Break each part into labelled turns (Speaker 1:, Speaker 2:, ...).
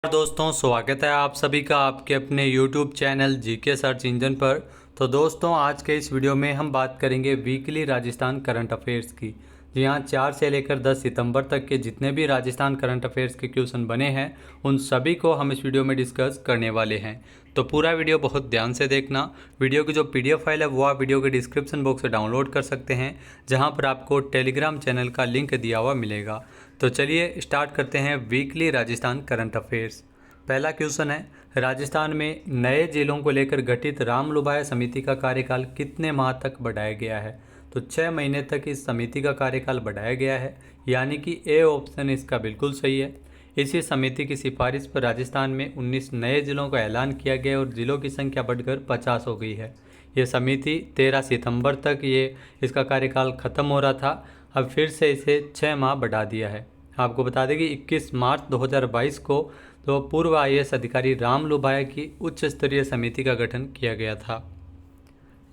Speaker 1: दोस्तों, स्वागत है आप सभी का आपके अपने YouTube channel GK search engine पर। तो दोस्तों, आज के इस वीडियो में हम बात करेंगे वीकली राजस्थान करंट अफेयर्स की। जी हाँ, 4 से लेकर 10 सितंबर तक के जितने भी राजस्थान करंट अफेयर्स के क्वेश्चन बने हैं उन सभी को हम इस वीडियो में डिस्कस करने वाले हैं। तो पूरा वीडियो बहुत ध्यान से देखना। वीडियो की जो PDF फाइल है वो आप वीडियो के डिस्क्रिप्शन बॉक्स से डाउनलोड कर सकते हैं, जहाँ पर आपको टेलीग्राम चैनल का लिंक दिया हुआ मिलेगा। तो चलिए स्टार्ट करते हैं वीकली राजस्थान करंट अफेयर्स। पहला क्वेश्चन है, राजस्थान में नए जिलों को लेकर गठित रामलुभाया समिति का कार्यकाल कितने माह तक बढ़ाया गया है? तो 6 महीने तक इस समिति का कार्यकाल बढ़ाया गया है, यानी कि ए ऑप्शन इसका बिल्कुल सही है। इसी समिति की सिफारिश पर राजस्थान में 19 नए जिलों का ऐलान किया गया और जिलों की संख्या बढ़कर 50 हो गई है। ये समिति 13 सितंबर तक इसका कार्यकाल खत्म हो रहा था, अब फिर से इसे 6 माह बढ़ा दिया है। आपको बता दें कि 21 मार्च 2022 को तो पूर्व IAS अधिकारी रामलुभाया की उच्च स्तरीय समिति का गठन किया गया था।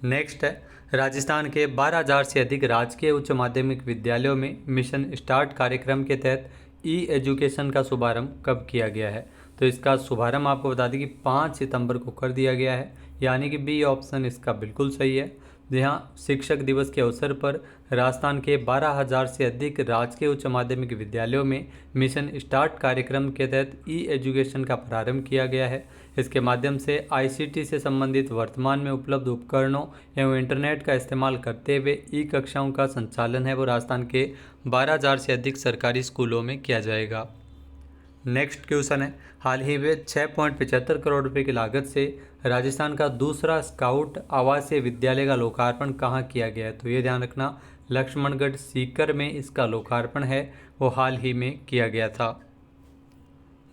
Speaker 1: नेक्स्ट है, राजस्थान के 12,000 से अधिक राजकीय उच्च माध्यमिक विद्यालयों में मिशन स्टार्ट कार्यक्रम के तहत एजुकेशन का शुभारंभ कब किया गया है? तो इसका शुभारंभ आपको बता दें कि 5 सितंबर को कर दिया गया है, यानी कि बी ऑप्शन इसका बिल्कुल सही है। जहाँ शिक्षक दिवस के अवसर पर राजस्थान के 12,000 से अधिक राजकीय उच्च माध्यमिक विद्यालयों में मिशन स्टार्ट कार्यक्रम के तहत एजुकेशन का प्रारंभ किया गया है। इसके माध्यम से ICT से संबंधित वर्तमान में उपलब्ध उपकरणों एवं इंटरनेट का इस्तेमाल करते हुए कक्षाओं का संचालन है वो राजस्थान के 12,000 से अधिक सरकारी स्कूलों में किया जाएगा। नेक्स्ट क्वेश्चन है, हाल ही में 6.75 करोड़ रुपए की लागत से राजस्थान का दूसरा स्काउट आवासीय विद्यालय का लोकार्पण कहाँ किया गया है? तो ये ध्यान रखना, लक्ष्मणगढ़ सीकर में इसका लोकार्पण है वो हाल ही में किया गया था।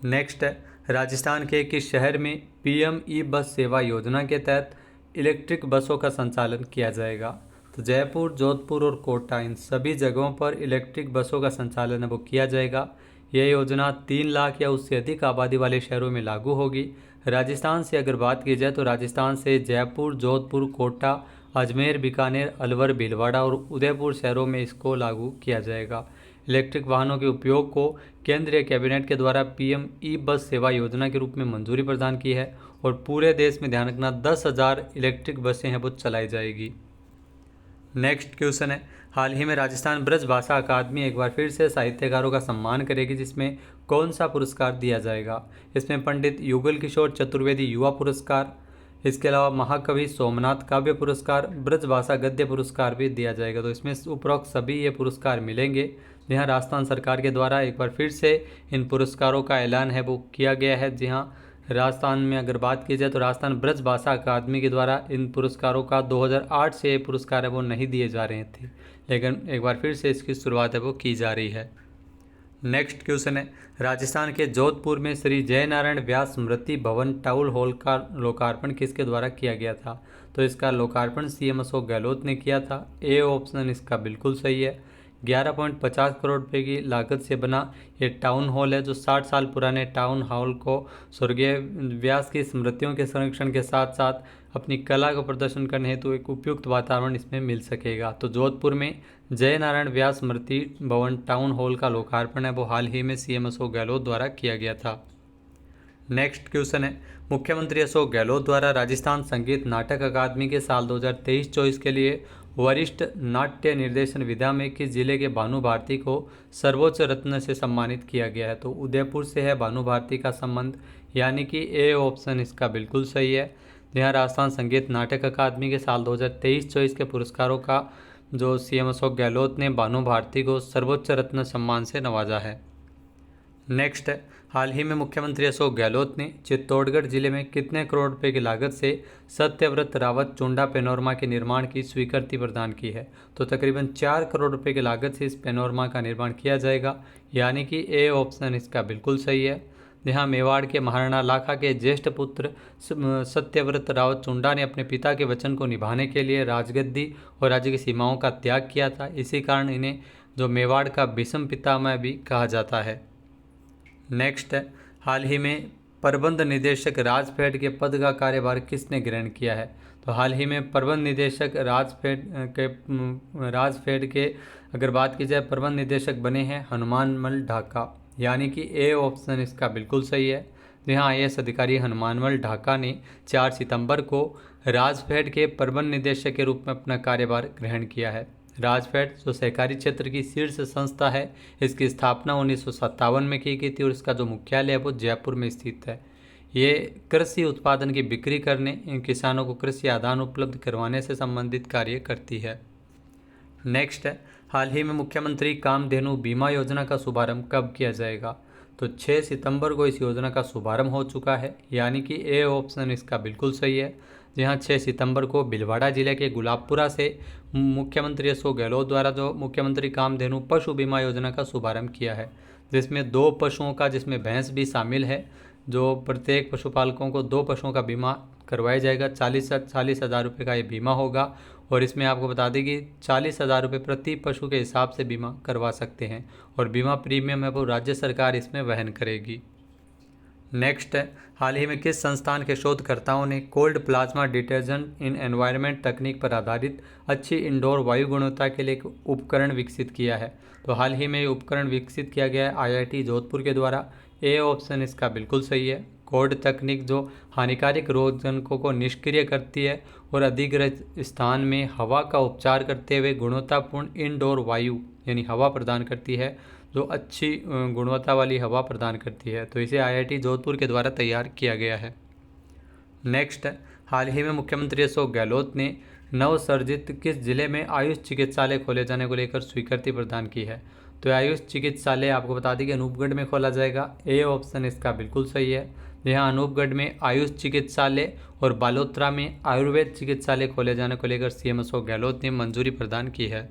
Speaker 1: नेक्स्ट है, राजस्थान के किस शहर में PM ई बस सेवा योजना के तहत इलेक्ट्रिक बसों का संचालन किया जाएगा? तो जयपुर, जोधपुर और कोटा, इन सभी जगहों पर इलेक्ट्रिक बसों का संचालन है वो किया जाएगा। यह योजना 3 लाख या उससे अधिक आबादी वाले शहरों में लागू होगी। राजस्थान से अगर बात की जाए तो राजस्थान से जयपुर, जोधपुर, कोटा, अजमेर, बीकानेर, अलवर, भीलवाड़ा और उदयपुर शहरों में इसको लागू किया जाएगा। इलेक्ट्रिक वाहनों के उपयोग को केंद्रीय कैबिनेट के द्वारा PM ई बस सेवा योजना के रूप में मंजूरी प्रदान की है और पूरे देश में ध्यान रखना 10,000 इलेक्ट्रिक बसें हैं वो चलाई जाएगी। नेक्स्ट क्वेश्चन है, हाल ही में राजस्थान ब्रज भाषा अकादमी एक बार फिर से साहित्यकारों का सम्मान करेगी, जिसमें कौन सा पुरस्कार दिया जाएगा? इसमें पंडित युगल किशोर चतुर्वेदी युवा पुरस्कार, इसके अलावा महाकवि सोमनाथ काव्य पुरस्कार, ब्रज भाषा गद्य पुरस्कार भी दिया जाएगा। तो इसमें उपरोक्त सभी ये पुरस्कार मिलेंगे। जहाँ राजस्थान सरकार के द्वारा एक बार फिर से इन पुरस्कारों का ऐलान है वो किया गया है। जी हाँ, राजस्थान में अगर बात की जाए तो राजस्थान ब्रज भाषा अकादमी के द्वारा इन पुरस्कारों का 2008 से ये पुरस्कार है वो नहीं दिए जा रहे थे, लेकिन एक बार फिर से इसकी शुरुआत है वो की जा रही है। नेक्स्ट क्वेश्चन है, राजस्थान के जोधपुर में श्री जयनारायण व्यास स्मृति भवन टाउन हॉल का लोकार्पण किसके द्वारा किया गया था? तो इसका लोकार्पण CM अशोक गहलोत ने किया था। ए ऑप्शन इसका बिल्कुल सही है। 11.50 करोड़ रुपए की लागत से बना ये टाउन हॉल है, जो 60 साल पुराने टाउन हॉल को स्वर्गीय व्यास की स्मृतियों के संरक्षण के साथ साथ अपनी कला को प्रदर्शन करने हेतु एक उपयुक्त वातावरण इसमें मिल सकेगा। तो जोधपुर में जय नारायण व्यास स्मृति भवन टाउन हॉल का लोकार्पण है वो हाल ही में CM अशोक गहलोत द्वारा किया गया था। नेक्स्ट क्वेश्चन है, मुख्यमंत्री अशोक गहलोत द्वारा राजस्थान संगीत नाटक अकादमी के साल 2023-24 के लिए वरिष्ठ नाट्य निर्देशन विधा में किस जिले के भानु भारती को सर्वोच्च रत्न से सम्मानित किया गया है? तो उदयपुर से है भानु भारती का संबंध, यानी कि ए ऑप्शन इसका बिल्कुल सही है। यहाँ राजस्थान संगीत नाटक अकादमी के साल 2023-24 के पुरस्कारों का जो CM अशोक गहलोत ने भानु भारती को सर्वोच्च रत्न सम्मान से नवाजा है। नेक्स्ट है, हाल ही में मुख्यमंत्री अशोक गहलोत ने चित्तौड़गढ़ जिले में कितने करोड़ रुपए की लागत से सत्यव्रत रावत चुंडा पेनोरमा के निर्माण की स्वीकृति प्रदान की है? तो तकरीबन 4 करोड़ रुपए की लागत से इस पेनोरमा का निर्माण किया जाएगा, यानी कि ए ऑप्शन इसका बिल्कुल सही है। जहाँ मेवाड़ के महाराणा लाखा के ज्येष्ठ पुत्र सत्यव्रत रावत चुंडा ने अपने पिता के वचन को निभाने के लिए राजगद्दी और राज्य की सीमाओं का त्याग किया था, इसी कारण इन्हें जो मेवाड़ का भीष्म पितामह भी कहा जाता है। नेक्स्ट है, हाल ही में प्रबंध निदेशक राजफेड के पद का कार्यभार किसने ग्रहण किया है? तो हाल ही में प्रबंध निदेशक राजफेड के अगर बात की जाए प्रबंध निदेशक बने हैं हनुमानमल ढाका, यानी कि ए ऑप्शन इसका बिल्कुल सही है। जहां IAS अधिकारी हनुमानवल ढाका ने 4 सितंबर को राजफेड के प्रबंध निदेशक के रूप में अपना कार्यभार ग्रहण किया है। राजफेड जो सहकारी क्षेत्र की शीर्ष संस्था है, इसकी स्थापना 1957 में की गई थी और इसका जो मुख्यालय है वो जयपुर में स्थित है। ये कृषि उत्पादन की बिक्री करने, इन किसानों को कृषि आदान उपलब्ध करवाने से संबंधित कार्य करती है। नेक्स्ट है, हाल ही में मुख्यमंत्री कामधेनु बीमा योजना का शुभारंभ कब किया जाएगा? तो 6 सितंबर को इस योजना का शुभारंभ हो चुका है, यानी कि ए ऑप्शन इसका बिल्कुल सही है। जहाँ 6 सितंबर को भीलवाड़ा जिले के गुलाबपुरा से मुख्यमंत्री अशोक गहलोत द्वारा जो मुख्यमंत्री कामधेनु पशु बीमा योजना का शुभारंभ किया है, जिसमें 2 पशुओं का, जिसमें भैंस भी शामिल है, जो प्रत्येक पशुपालकों को 2 पशुओं का बीमा करवाया जाएगा। 40,000 रुपये का ये बीमा होगा और इसमें आपको बता दें कि 40,000 रुपये प्रति पशु के हिसाब से बीमा करवा सकते हैं और बीमा प्रीमियम है वो राज्य सरकार इसमें वहन करेगी। नेक्स्ट है, हाल ही में किस संस्थान के शोधकर्ताओं ने कोल्ड प्लाज्मा डिटर्जेंट इन एनवायरनमेंट तकनीक पर आधारित अच्छी इंडोर वायु गुणवत्ता के लिए एक उपकरण विकसित किया है? तो हाल ही में ये उपकरण विकसित किया गया है IIT जोधपुर के द्वारा। ए ऑप्शन इसका बिल्कुल सही है। कोड तकनीक जो हानिकारक रोगजनकों को निष्क्रिय करती है और अधिग्रहित स्थान में हवा का उपचार करते हुए गुणवत्तापूर्ण इनडोर वायु यानी हवा प्रदान करती है, जो अच्छी गुणवत्ता वाली हवा प्रदान करती है। तो इसे IIT जोधपुर के द्वारा तैयार किया गया है। नेक्स्ट, हाल ही में मुख्यमंत्री अशोक गहलोत ने नवसर्जित किस जिले में आयुष चिकित्सालय खोले जाने को लेकर स्वीकृति प्रदान की है? तो आयुष चिकित्सालय आपको बता दें कि अनूपगढ़ में खोला जाएगा। ए ऑप्शन इसका बिल्कुल सही है। यहाँ अनूपगढ़ में आयुष चिकित्सालय और बालोतरा में आयुर्वेद चिकित्सालय खोले जाने को लेकर CM अशोक गहलोत ने मंजूरी प्रदान की है।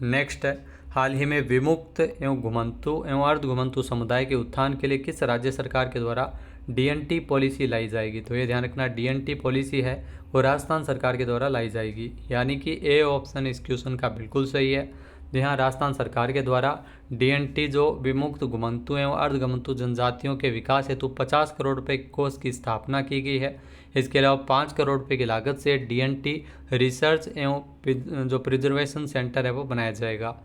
Speaker 1: नेक्स्ट है, हाल ही में विमुक्त एवं घुमंतु एवं अर्ध घुमंतु समुदाय के उत्थान के लिए किस राज्य सरकार के द्वारा DNT पॉलिसी लाई जाएगी? तो ये ध्यान रखना, DNT पॉलिसी है वो राजस्थान सरकार के द्वारा लाई जाएगी, यानी कि ए ऑप्शन इस क्वेश्चन का बिल्कुल सही है। जहाँ राजस्थान सरकार के द्वारा DNT जो विमुक्त घुमंतु एवं अर्ध घुमंतु जनजातियों के विकास हेतु 50 करोड़ रुपये कोष की स्थापना की गई है। इसके अलावा 5 करोड़ रुपये की लागत से DNT रिसर्च एवं जो प्रिजर्वेशन सेंटर है वो बनाया जाएगा।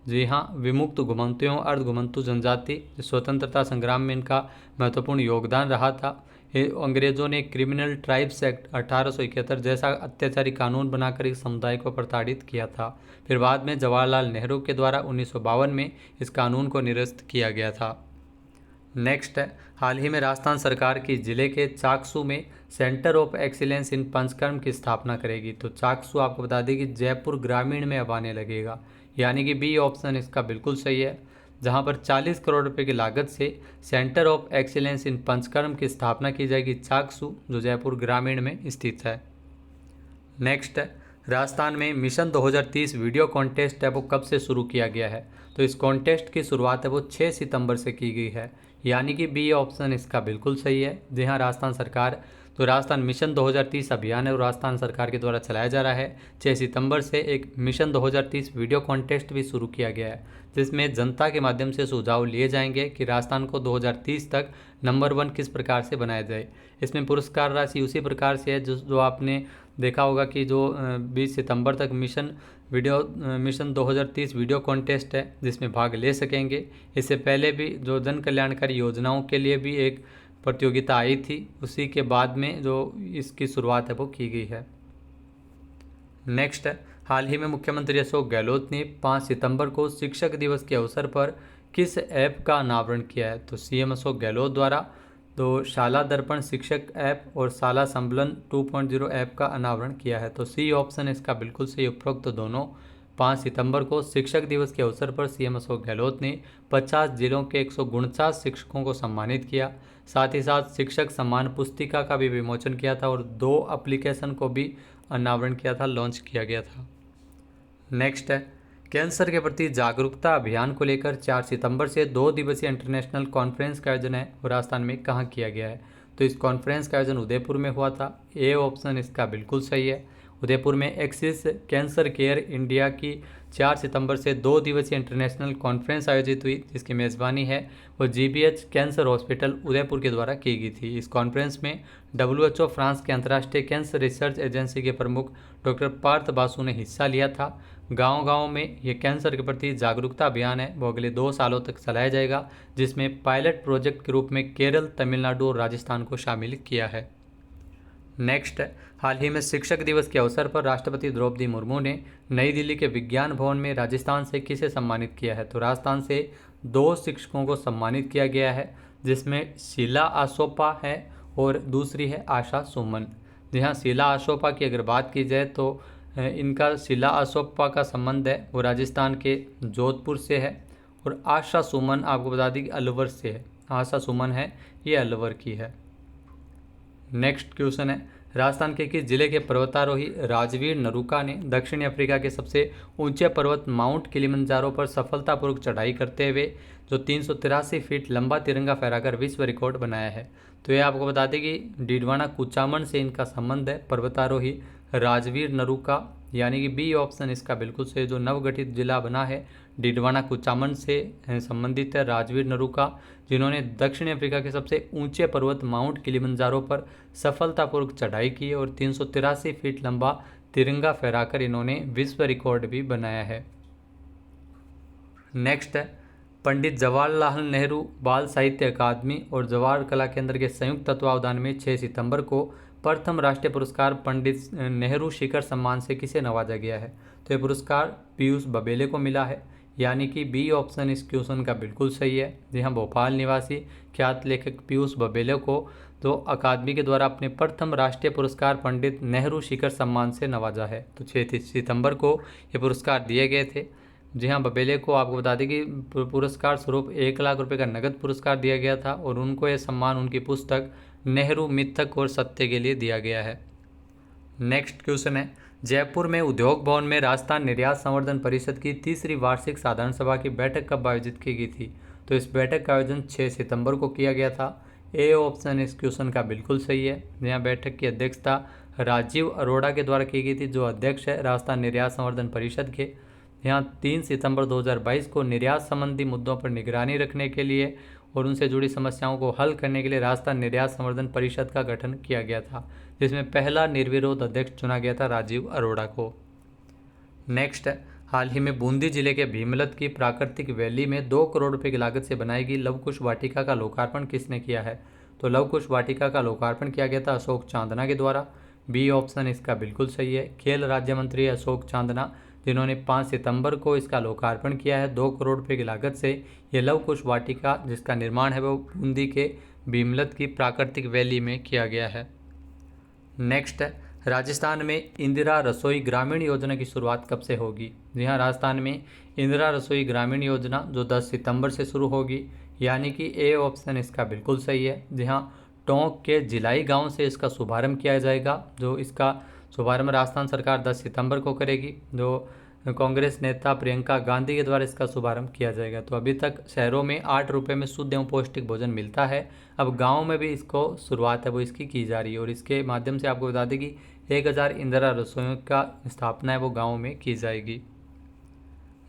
Speaker 1: जी हाँ, विमुक्त घुमंतु एवं अर्ध घुमंतु जनजाति स्वतंत्रता संग्राम में इनका महत्वपूर्ण योगदान रहा था। अंग्रेजों ने क्रिमिनल ट्राइब्स एक्ट 1871 जैसा अत्याचारी कानून बनाकर इस समुदाय को प्रताड़ित किया था। फिर बाद में जवाहरलाल नेहरू के द्वारा 1952 में इस कानून को निरस्त किया गया था। नेक्स्ट है, हाल ही में राजस्थान सरकार की जिले के चाकसू में centre of excellence in panchakarma की स्थापना करेगी। तो चाकसू आपको बता दें कि जयपुर ग्रामीण में अब आने लगेगा, यानी कि बी ऑप्शन इसका बिल्कुल सही है। जहां पर 40 करोड़ रुपए की लागत से centre of excellence in panchakarma की स्थापना की जाएगी चाकसू, जो जयपुर ग्रामीण में स्थित है। नेक्स्ट है, राजस्थान में मिशन 2030 वीडियो कॉन्टेस्ट है वो कब से शुरू किया गया है? तो इस कॉन्टेस्ट की शुरुआत है वो 6 सितंबर से की गई है, यानी कि बी ऑप्शन इसका बिल्कुल सही है। जी हाँ, राजस्थान सरकार तो राजस्थान मिशन 2030 अभियान है और राजस्थान सरकार के द्वारा चलाया जा रहा है। 6 सितंबर से एक मिशन 2030 वीडियो कॉन्टेस्ट भी शुरू किया गया है, जिसमें जनता के माध्यम से सुझाव लिए जाएंगे कि राजस्थान को 2030 तक नंबर 1 किस प्रकार से बनाया जाए। इसमें पुरस्कार राशि उसी प्रकार से है जो आपने देखा होगा कि जो 20 सितंबर तक मिशन 2030 वीडियो कॉन्टेस्ट है, जिसमें भाग ले सकेंगे। इससे पहले भी जो जन कल्याणकारी योजनाओं के लिए भी एक प्रतियोगिता आई थी, उसी के बाद में जो इसकी शुरुआत है वो की गई है। नेक्स्ट है, हाल ही में मुख्यमंत्री अशोक गहलोत ने 5 सितंबर को शिक्षक दिवस के अवसर पर किस ऐप का अनावरण किया है? तो CM अशोक गहलोत द्वारा तो शाला दर्पण शिक्षक ऐप और शाला संबलन 2.0 ऐप का अनावरण किया है। तो सी ऑप्शन इसका बिल्कुल सही। उपरोक्त दोनों 5 सितंबर को शिक्षक दिवस के अवसर पर CM अशोक गहलोत ने 50 जिलों के 149 शिक्षकों को सम्मानित किया। साथ ही साथ शिक्षक सम्मान पुस्तिका का भी विमोचन किया था और 2 एप्लीकेशन को भी अनावरण किया था, लॉन्च किया गया था। नेक्स्ट है, कैंसर के प्रति जागरूकता अभियान को लेकर 4 सितंबर से 2 दिवसीय इंटरनेशनल कॉन्फ्रेंस का आयोजन है और राजस्थान में कहाँ किया गया है? तो इस कॉन्फ्रेंस का आयोजन उदयपुर में हुआ था। ए ऑप्शन इसका बिल्कुल सही है। उदयपुर में एक्सिस कैंसर केयर इंडिया की 4 सितंबर से 2 दिवसीय इंटरनेशनल कॉन्फ्रेंस आयोजित हुई, जिसकी मेज़बानी है वो GBH कैंसर हॉस्पिटल उदयपुर के द्वारा की गई थी। इस कॉन्फ्रेंस में WHO, फ्रांस के अंतर्राष्ट्रीय कैंसर रिसर्च एजेंसी के प्रमुख डॉक्टर पार्थ बासु ने हिस्सा लिया था। गांव-गांव में ये कैंसर के प्रति जागरूकता अभियान है वो अगले 2 सालों तक चलाया जाएगा, जिसमें पायलट प्रोजेक्ट के रूप में केरल, तमिलनाडु और राजस्थान को शामिल किया है। नेक्स्ट, हाल ही में शिक्षक दिवस के अवसर पर राष्ट्रपति द्रौपदी मुर्मू ने नई दिल्ली के विज्ञान भवन में राजस्थान से किसे सम्मानित किया है? तो राजस्थान से 2 शिक्षकों को सम्मानित किया गया है, जिसमें शीला आसोपा है और दूसरी है आशा सुमन। जी हाँ, शीला आसोपा की अगर बात की जाए तो इनका शीला आसोपा का संबंध है वो राजस्थान के जोधपुर से है, और आशा सुमन आपको बता दी कि अलवर से है। आशा सुमन है ये अलवर की है। नेक्स्ट क्वेश्चन है, राजस्थान के किस जिले के पर्वतारोही राजवीर नरूका ने दक्षिण अफ्रीका के सबसे ऊंचे पर्वत माउंट किलिमंजारो पर सफलतापूर्वक चढ़ाई करते हुए जो 383 फीट लंबा तिरंगा फहराकर विश्व रिकॉर्ड बनाया है? तो ये आपको बता दें कि डिडवाना कुचामन से इनका संबंध है, पर्वतारोही राजवीर नरूका, यानी कि बी ऑप्शन इसका बिल्कुल सही। जो नवगठित जिला बना है डिडवाना कुचामन से संबंधित है राजवीर नरूका, जिन्होंने दक्षिण अफ्रीका के सबसे ऊंचे पर्वत माउंट किलिमंजारो पर सफलतापूर्वक चढ़ाई की और 383 फीट लंबा तिरंगा फहराकर इन्होंने विश्व रिकॉर्ड भी बनाया है। नेक्स्ट है, पंडित जवाहरलाल नेहरू बाल साहित्य अकादमी और जवाहर कला केंद्र के संयुक्त तत्वावधान में 6 सितंबर को प्रथम राष्ट्रीय पुरस्कार पंडित नेहरू शिखर सम्मान से किसे नवाजा गया है? तो ये पुरस्कार पीयूष बबेले को मिला है, यानी कि बी ऑप्शन इस क्वेश्चन का बिल्कुल सही है। जी हाँ, भोपाल निवासी ख्यात लेखक पीयूष बबेले को जो अकादमी के द्वारा अपने प्रथम राष्ट्रीय पुरस्कार पंडित नेहरू शिखर सम्मान से नवाजा है। तो 6 सितंबर को ये पुरस्कार दिए गए थे। जी हाँ, बबेले को आपको बता दें कि पुरस्कार स्वरूप 1 लाख रुपए का नगद पुरस्कार दिया गया था, और उनको यह सम्मान उनकी पुस्तक नेहरू मिथक और सत्य के लिए दिया गया है। नेक्स्ट क्वेश्चन है, जयपुर में उद्योग भवन में राजस्थान निर्यात संवर्धन परिषद की 3री वार्षिक साधारण सभा की बैठक कब आयोजित की गई थी? तो इस बैठक का आयोजन 6 सितंबर को किया गया था। ए ऑप्शन इस क्वेश्चन का बिल्कुल सही है। यहाँ बैठक की अध्यक्षता राजीव अरोड़ा के द्वारा की गई थी, जो अध्यक्ष है राजस्थान निर्यात संवर्धन परिषद के। यहाँ 3 सितंबर 2022 को निर्यात संबंधी मुद्दों पर निगरानी रखने के लिए और उनसे जुड़ी समस्याओं को हल करने के लिए राजस्थान निर्यात संवर्धन परिषद का गठन किया गया था, जिसमें पहला निर्विरोध अध्यक्ष चुना गया था राजीव अरोड़ा को। नेक्स्ट, हाल ही में बूंदी जिले के भीमलत की प्राकृतिक वैली में 2 करोड़ रुपए की लागत से बनाई गई लवकुश वाटिका का लोकार्पण किसने किया है? तो लवकुश वाटिका का लोकार्पण किया गया था अशोक चांदना के द्वारा। बी ऑप्शन इसका बिल्कुल सही है। खेल राज्य मंत्री अशोक चांदना, जिन्होंने 5 सितंबर को इसका लोकार्पण किया है। 2 करोड़ रुपए की लागत से ये लवकुश वाटिका जिसका निर्माण है वो बूंदी के भीमलत की प्राकृतिक वैली में किया गया है। नेक्स्ट, राजस्थान में इंदिरा रसोई ग्रामीण योजना की शुरुआत कब से होगी? जी हाँ, राजस्थान में इंदिरा रसोई ग्रामीण योजना जो 10 सितंबर से शुरू होगी, यानी कि ए ऑप्शन इसका बिल्कुल सही है। जी हाँ, टोंक के जिलाई गांव से इसका शुभारंभ किया जाएगा। जो इसका शुभारंभ राजस्थान सरकार 10 सितंबर को करेगी, जो कांग्रेस नेता प्रियंका गांधी के द्वारा इसका शुभारंभ किया जाएगा। तो अभी तक शहरों में 8 रुपये में शुद्ध एवं पौष्टिक भोजन मिलता है, अब गाँव में भी इसको शुरुआत है वो इसकी की जा रही है, और इसके माध्यम से आपको बता दें कि 1000 इंदिरा रसोइयों का स्थापना है वो गाँव में की जाएगी।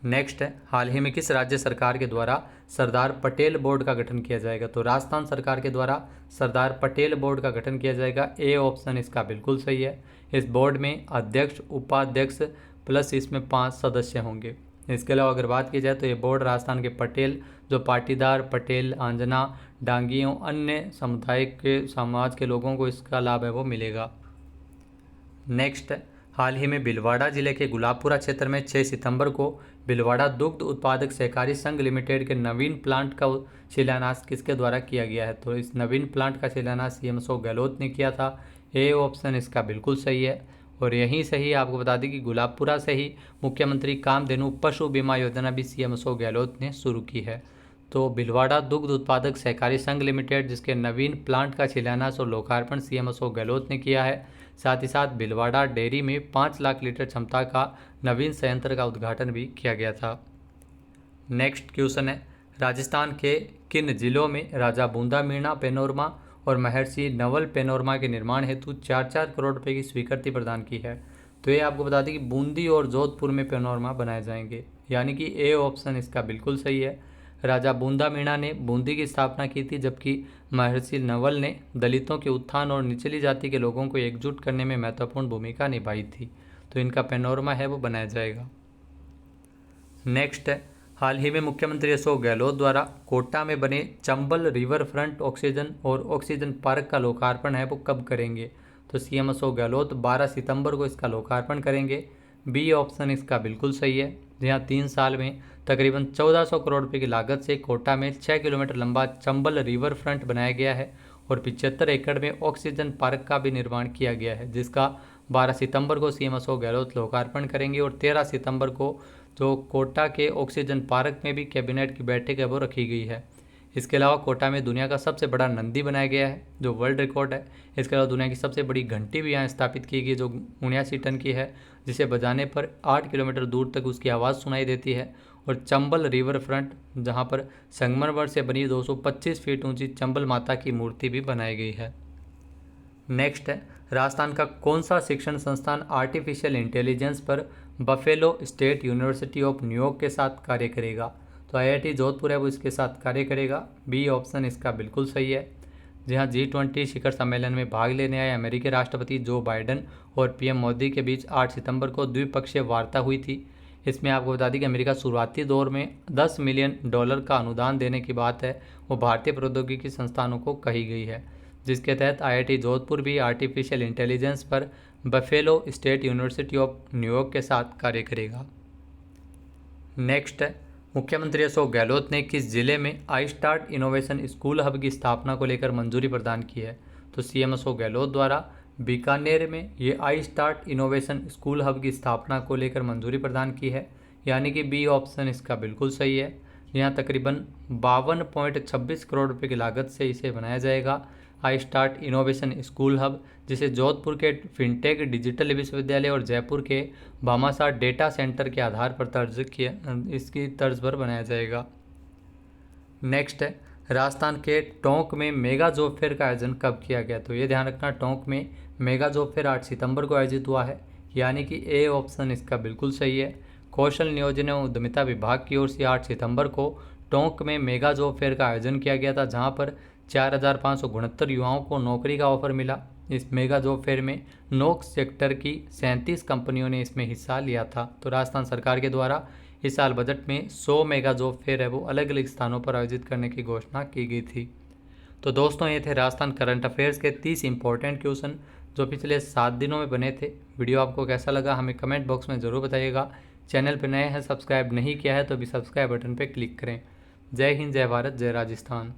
Speaker 1: नेक्स्ट है, हाल ही में किस राज्य सरकार के द्वारा सरदार पटेल बोर्ड का गठन किया जाएगा? तो राजस्थान सरकार के द्वारा सरदार पटेल बोर्ड का गठन किया जाएगा। ए ऑप्शन इसका बिल्कुल सही है। इस बोर्ड में अध्यक्ष, उपाध्यक्ष प्लस इसमें 5 सदस्य होंगे। इसके अलावा अगर बात की जाए तो ये बोर्ड राजस्थान के पटेल जो पाटीदार, पटेल, आंजना, डांगियों, अन्य समुदाय के समाज के लोगों को इसका लाभ है वो मिलेगा। नेक्स्ट, हाल ही में भीलवाड़ा जिले के गुलाबपुरा क्षेत्र में 6 सितंबर को भीलवाड़ा दुग्ध उत्पादक सहकारी संघ लिमिटेड के नवीन प्लांट का शिलान्यास किसके द्वारा किया गया है? तो इस नवीन प्लांट का शिलान्यास सीएम अशोक गहलोत ने किया था। ए ऑप्शन इसका बिल्कुल सही है। और यहीं से ही आपको बता दें कि गुलाबपुरा से ही मुख्यमंत्री कामधेनु पशु बीमा योजना भी सीएम अशोक गहलोत ने शुरू की है। तो भीलवाड़ा दुग्ध उत्पादक सहकारी संघ लिमिटेड जिसके नवीन प्लांट का शिलान्यास और लोकार्पण सीएम अशोक गहलोत ने किया है। साथ ही साथ भीलवाड़ा डेयरी में 5 लाख लीटर क्षमता का नवीन संयंत्र का उद्घाटन भी किया गया था। नेक्स्ट क्वेश्चन है, राजस्थान के किन जिलों में राजा बूंदा मीणा पेनोरमा और महर्षि नवल पेनोरमा के निर्माण हेतु 4-4 करोड़ रुपए की स्वीकृति प्रदान की है? तो ये आपको बता दें कि बूंदी और जोधपुर में पैनोरमा बनाए जाएंगे, यानी कि ए ऑप्शन इसका बिल्कुल सही है। राजा बूंदा मीणा ने बूंदी की स्थापना की थी, जबकि महर्षि नवल ने दलितों के उत्थान और निचली जाति के लोगों को एकजुट करने में महत्वपूर्ण भूमिका निभाई थी। तो इनका पैनोरमा है वो बनाया जाएगा। नेक्स्ट है, हाल ही में मुख्यमंत्री अशोक गहलोत द्वारा कोटा में बने चंबल रिवर फ्रंट ऑक्सीजन और ऑक्सीजन पार्क का लोकार्पण है वो कब करेंगे? तो सीएम अशोक गहलोत 12 सितंबर को इसका लोकार्पण करेंगे। बी ऑप्शन इसका बिल्कुल सही है। जहाँ 3 साल में तकरीबन 1400 करोड़ रुपये की लागत से कोटा में 6 किलोमीटर लंबा चंबल रिवर फ्रंट बनाया गया है और 75 एकड़ में ऑक्सीजन पार्क का भी निर्माण किया गया है, जिसका 12 सितंबर को सीएम अशोक गहलोत लोकार्पण करेंगे। और 13 सितंबर को जो कोटा के ऑक्सीजन पार्क में भी कैबिनेट की बैठक है वो रखी गई है। इसके अलावा कोटा में दुनिया का सबसे बड़ा नंदी बनाया गया है जो वर्ल्ड रिकॉर्ड है। इसके अलावा दुनिया की सबसे बड़ी घंटी भी यहाँ स्थापित की गई जो 79 टन की है, जिसे बजाने पर 8 किलोमीटर दूर तक उसकी आवाज़ सुनाई देती है। और चंबल रिवर फ्रंट जहाँ पर संगमरमर से बनी 225 फीट ऊंची चंबल माता की मूर्ति भी बनाई गई है। नेक्स्ट है, राजस्थान का कौन सा शिक्षण संस्थान आर्टिफिशियल इंटेलिजेंस पर buffalo state university of New York के साथ कार्य करेगा? तो आईआईटी जोधपुर है वो इसके साथ कार्य करेगा। बी ऑप्शन इसका बिल्कुल सही है। जी हाँ, G20 शिखर सम्मेलन में भाग लेने आए अमेरिकी राष्ट्रपति जो बाइडेन और पीएम मोदी के बीच 8 सितंबर को द्विपक्षीय वार्ता हुई थी। इसमें आपको बता दें कि अमेरिका शुरुआती दौर में $10 मिलियन का अनुदान देने की बात है वो भारतीय प्रौद्योगिकी संस्थानों को कही गई है, जिसके तहत आईआईटी जोधपुर भी आर्टिफिशियल इंटेलिजेंस पर buffalo state university of New York के साथ कार्य करेगा। नेक्स्ट है, मुख्यमंत्री अशोक गहलोत ने किस जिले में I start innovation school hub की स्थापना को लेकर मंजूरी प्रदान की है? तो सीएम अशोक गहलोत द्वारा बीकानेर में ये I start innovation school hub की स्थापना को लेकर मंजूरी प्रदान की है, यानी कि बी ऑप्शन इसका बिल्कुल सही है। यहाँ तकरीबन 52.26 करोड़ रुपये की लागत से इसे बनाया जाएगा I start innovation school hub, जिसे जोधपुर के फिनटेक डिजिटल विश्वविद्यालय और जयपुर के भामाशाह डेटा सेंटर के आधार पर इसकी तर्ज पर बनाया जाएगा। नेक्स्ट है, राजस्थान के टोंक में मेगा जॉब फेयर का आयोजन कब किया गया? तो ये ध्यान रखना, टोंक में मेगा जॉब फेयर 8 सितंबर को आयोजित हुआ है, यानी कि ए ऑप्शन इसका बिल्कुल सही है। कौशल नियोजन एवं उद्यमिता विभाग की ओर से 8 सितंबर को टोंक में मेगा जॉब फेयर का आयोजन किया गया था, जहां पर 4,569 युवाओं को नौकरी का ऑफर मिला। इस मेगा जॉब फेयर में नोक सेक्टर की 37 कंपनियों ने इसमें हिस्सा लिया था। तो राजस्थान सरकार के द्वारा इस साल बजट में 100 मेगा जॉब फेयर है वो अलग अलग स्थानों पर आयोजित करने की घोषणा की गई थी। तो दोस्तों, ये थे राजस्थान करंट अफेयर्स के 30 इंपॉर्टेंट क्वेश्चन जो पिछले 7 दिनों में बने थे। वीडियो आपको कैसा लगा हमें कमेंट बॉक्स में ज़रूर बताइएगा। चैनल पर नए हैं, सब्सक्राइब नहीं किया है तो अभी सब्सक्राइब बटन पर क्लिक करें। जय हिंद, जय भारत, जय राजस्थान।